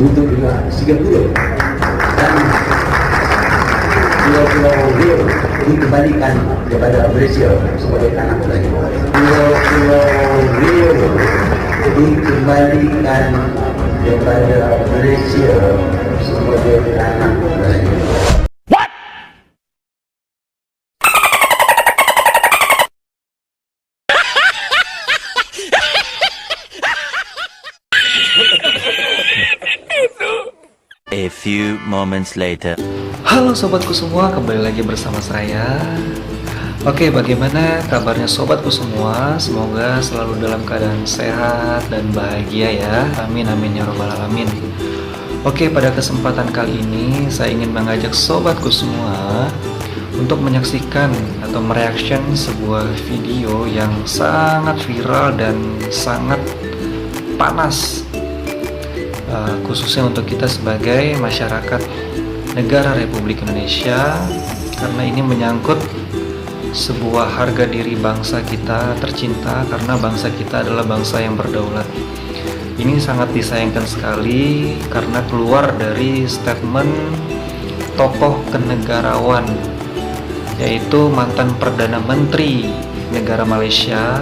untuk Singapura dan Pulau Rio dikembalikan kepada Malaysia sebagai tanah Melayu. Pulau Rio dikembalikan kepada Malaysia sebagai tanah Melayu. A few moments later. Halo sobatku semua, kembali lagi bersama saya. Oke, bagaimana kabarnya sobatku semua? Semoga selalu dalam keadaan sehat dan bahagia ya. Amin amin ya robbal alamin. Oke, pada kesempatan kali ini saya ingin mengajak sobatku semua untuk menyaksikan atau mereaction sebuah video yang sangat viral dan sangat panas, khususnya untuk kita sebagai masyarakat negara Republik Indonesia, karena ini menyangkut sebuah harga diri bangsa kita tercinta, karena bangsa kita adalah bangsa yang berdaulat. Ini sangat disayangkan sekali karena keluar dari statement tokoh kenegarawan, yaitu mantan Perdana Menteri negara Malaysia,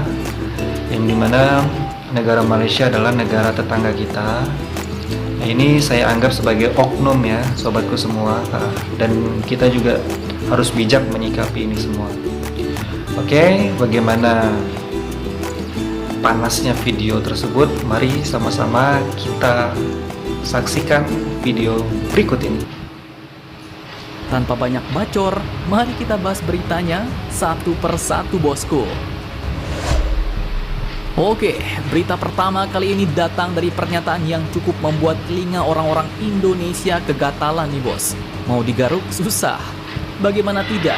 yang dimana negara Malaysia adalah negara tetangga kita. Nah, ini saya anggap sebagai oknum ya sobatku semua, dan kita juga harus bijak menyikapi ini semua. Oke, bagaimana panasnya video tersebut? Mari sama-sama kita saksikan video berikut ini. Tanpa banyak bacor, mari kita bahas beritanya satu persatu bosku. Oke, berita pertama kali ini datang dari pernyataan yang cukup membuat telinga orang-orang Indonesia kegatalan nih bos. Mau digaruk susah. Bagaimana tidak?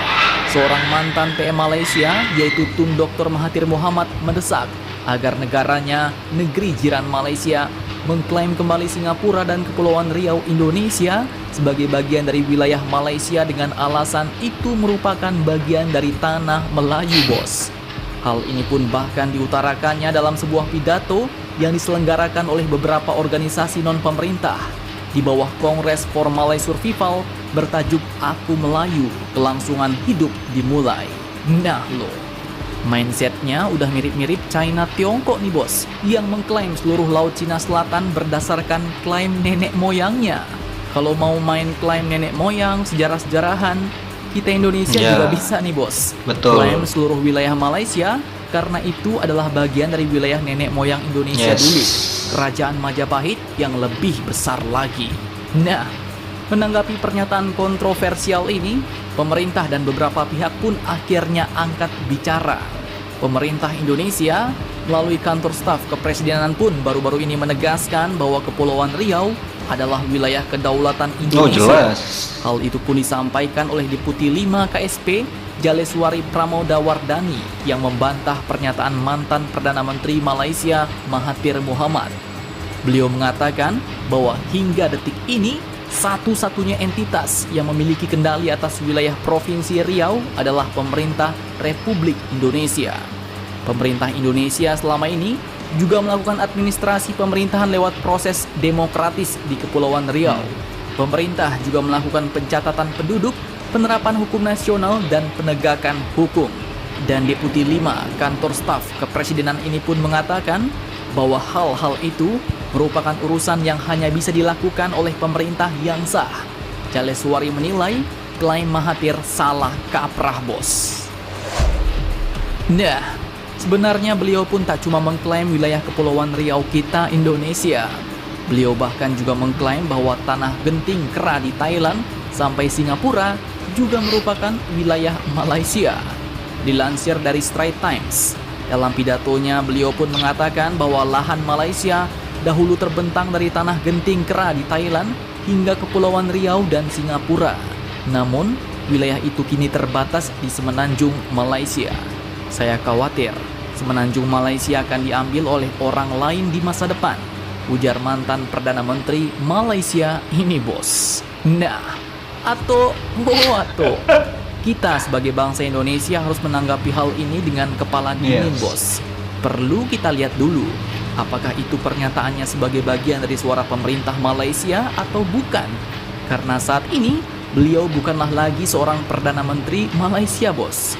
Seorang mantan PM Malaysia yaitu Tun Dr. Mahathir Mohamad mendesak agar negaranya, negeri jiran Malaysia, mengklaim kembali Singapura dan Kepulauan Riau Indonesia sebagai bagian dari wilayah Malaysia dengan alasan itu merupakan bagian dari tanah Melayu bos. Hal ini pun bahkan diutarakannya dalam sebuah pidato yang diselenggarakan oleh beberapa organisasi non-pemerintah di bawah Kongres for Malay Survival bertajuk Aku Melayu, Kelangsungan Hidup Dimulai. Nah lo, mindsetnya udah mirip-mirip China Tiongkok nih bos, yang mengklaim seluruh Laut Cina Selatan berdasarkan klaim nenek moyangnya. Kalau mau main klaim nenek moyang, sejarah-sejarahan, kita Indonesia juga bisa nih bos. Betul. Klaim seluruh wilayah Malaysia karena itu adalah bagian dari wilayah nenek moyang Indonesia dulu, Kerajaan Majapahit yang lebih besar lagi. Nah, menanggapi pernyataan kontroversial ini, pemerintah dan beberapa pihak pun akhirnya angkat bicara. Pemerintah Indonesia melalui kantor staf kepresidenan pun baru-baru ini menegaskan bahwa Kepulauan Riau adalah wilayah kedaulatan Indonesia. Oh jelas. Hal itu pun disampaikan oleh Deputi 5 KSP Jaleswari Pramodawardhani yang membantah pernyataan mantan Perdana Menteri Malaysia Mahathir Mohamad. Beliau mengatakan bahwa hingga detik ini satu-satunya entitas yang memiliki kendali atas wilayah Provinsi Riau adalah pemerintah Republik Indonesia. Pemerintah Indonesia selama ini juga melakukan administrasi pemerintahan lewat proses demokratis di Kepulauan Riau. Pemerintah juga melakukan pencatatan penduduk, penerapan hukum nasional, dan penegakan hukum. Dan Deputi 5 Kantor Staf Kepresidenan ini pun mengatakan bahwa hal-hal itu merupakan urusan yang hanya bisa dilakukan oleh pemerintah yang sah. Jaleswari menilai klaim Mahathir salah kaprah bos. Nah, sebenarnya beliau pun tak cuma mengklaim wilayah Kepulauan Riau kita Indonesia. Beliau bahkan juga mengklaim bahwa tanah genting kera di Thailand sampai Singapura juga merupakan wilayah Malaysia. Dilansir dari Straits Times, dalam pidatonya beliau pun mengatakan bahwa lahan Malaysia dahulu terbentang dari tanah genting kera di Thailand hingga Kepulauan Riau dan Singapura. Namun, wilayah itu kini terbatas di semenanjung Malaysia. Saya khawatir semenanjung Malaysia akan diambil oleh orang lain di masa depan, ujar mantan Perdana Menteri Malaysia ini bos. Nah, atau kita sebagai bangsa Indonesia harus menanggapi hal ini dengan kepala dingin bos. Perlu kita lihat dulu Apakah itu pernyataannya sebagai bagian dari suara pemerintah Malaysia atau bukan? Karena saat ini, beliau bukanlah lagi seorang Perdana Menteri Malaysia, bos.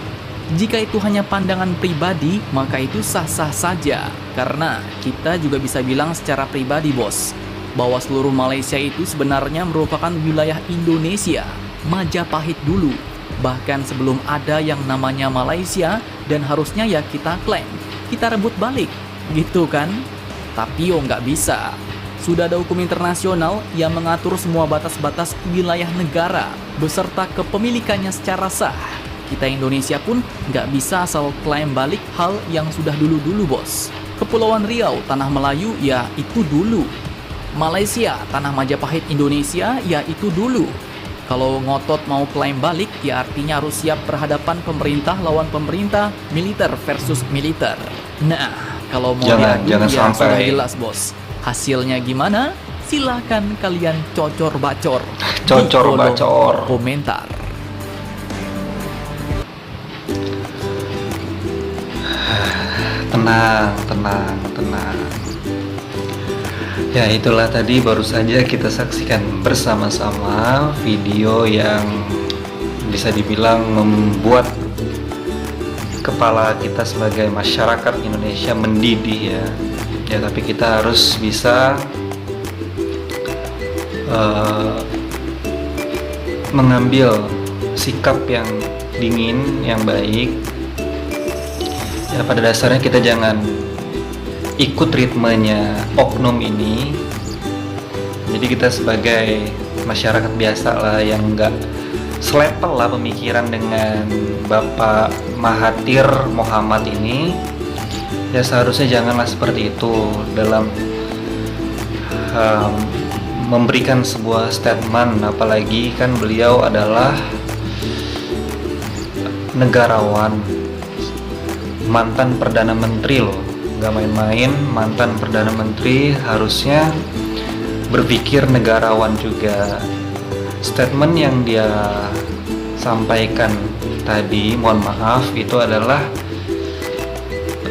Jika itu hanya pandangan pribadi, maka itu sah-sah saja. Karena kita juga bisa bilang secara pribadi, bos, bahwa seluruh Malaysia itu sebenarnya merupakan wilayah Indonesia, Majapahit dulu. Bahkan sebelum ada yang namanya Malaysia, dan harusnya ya kita klaim, kita rebut balik. Gitu kan? Tapi nggak bisa. Sudah ada hukum internasional yang mengatur semua batas-batas wilayah negara beserta kepemilikannya secara sah. Kita Indonesia pun nggak bisa asal klaim balik hal yang sudah dulu-dulu, bos. Kepulauan Riau, Tanah Melayu, ya itu dulu. Malaysia, Tanah Majapahit Indonesia, ya itu dulu. Kalau ngotot mau klaim balik, ya artinya harus siap berhadapan pemerintah lawan pemerintah, militer versus militer. Nah, kalau mau Jangan ya sampai. sudah jelas, bos. Hasilnya gimana? Silahkan kalian cocor-bacor di kolom komentar. Tenang. Ya, itulah tadi baru saja kita saksikan bersama-sama video yang bisa dibilang membuat kepala kita sebagai masyarakat Indonesia mendidih ya. Ya, tapi kita harus bisa mengambil sikap yang dingin, yang baik. Ya, pada dasarnya kita jangan ikut ritmenya oknum ini. Jadi kita sebagai masyarakat biasa lah yang nggak selepel lah pemikiran dengan Bapak Mahathir Mohamad ini, ya seharusnya janganlah seperti itu dalam memberikan sebuah statement, apalagi kan beliau adalah negarawan, mantan Perdana Menteri loh, nggak main-main, mantan Perdana Menteri, harusnya berpikir negarawan juga. Statement yang dia sampaikan tadi, mohon maaf, itu adalah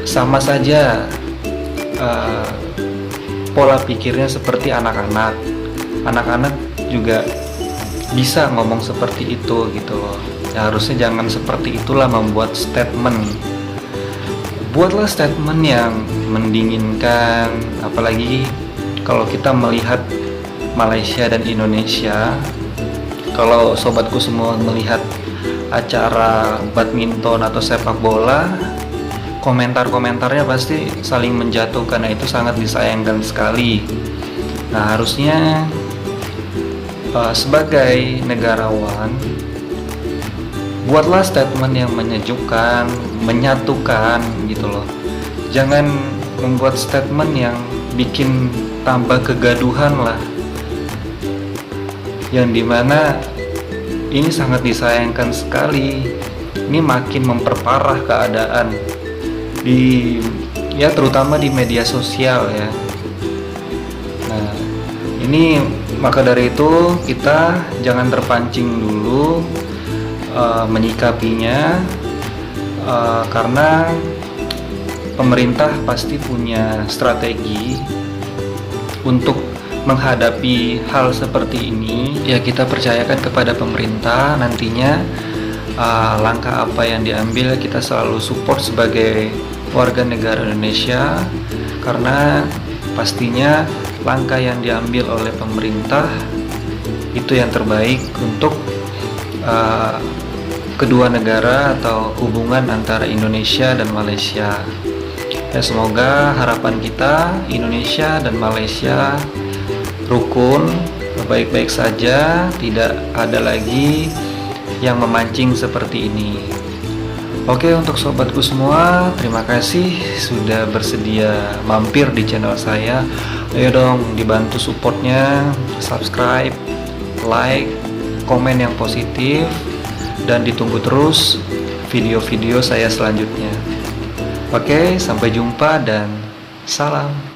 sama saja pola pikirnya seperti anak-anak. Anak-anak juga bisa ngomong seperti itu gitu loh. Ya, harusnya jangan seperti itulah membuat statement. Buatlah statement yang mendinginkan, apalagi kalau kita melihat Malaysia dan Indonesia. Kalau sobatku semua melihat acara badminton atau sepak bola, komentar-komentarnya pasti saling menjatuhkan. Nah, itu sangat disayangkan sekali. Nah, harusnya sebagai negarawan, buatlah statement yang menyejukkan, menyatukan gitu loh. Jangan membuat statement yang bikin tambah kegaduhan lah, yang dimana ini sangat disayangkan sekali. Ini makin memperparah keadaan di, ya terutama di media sosial ya. Nah, ini maka dari itu kita jangan terpancing dulu menyikapinya, karena pemerintah pasti punya strategi untuk menghadapi hal seperti ini. Ya, kita percayakan kepada pemerintah, nantinya langkah apa yang diambil kita selalu support sebagai warga negara Indonesia, karena pastinya langkah yang diambil oleh pemerintah itu yang terbaik untuk kedua negara atau hubungan antara Indonesia dan Malaysia. Ya, semoga harapan kita Indonesia dan Malaysia rukun, baik-baik saja, tidak ada lagi yang memancing seperti ini. Oke, untuk sobatku semua, terima kasih sudah bersedia mampir di channel saya. Ayo dong dibantu supportnya, subscribe, like, komen yang positif, dan ditunggu terus video-video saya selanjutnya. Oke, sampai jumpa dan salam.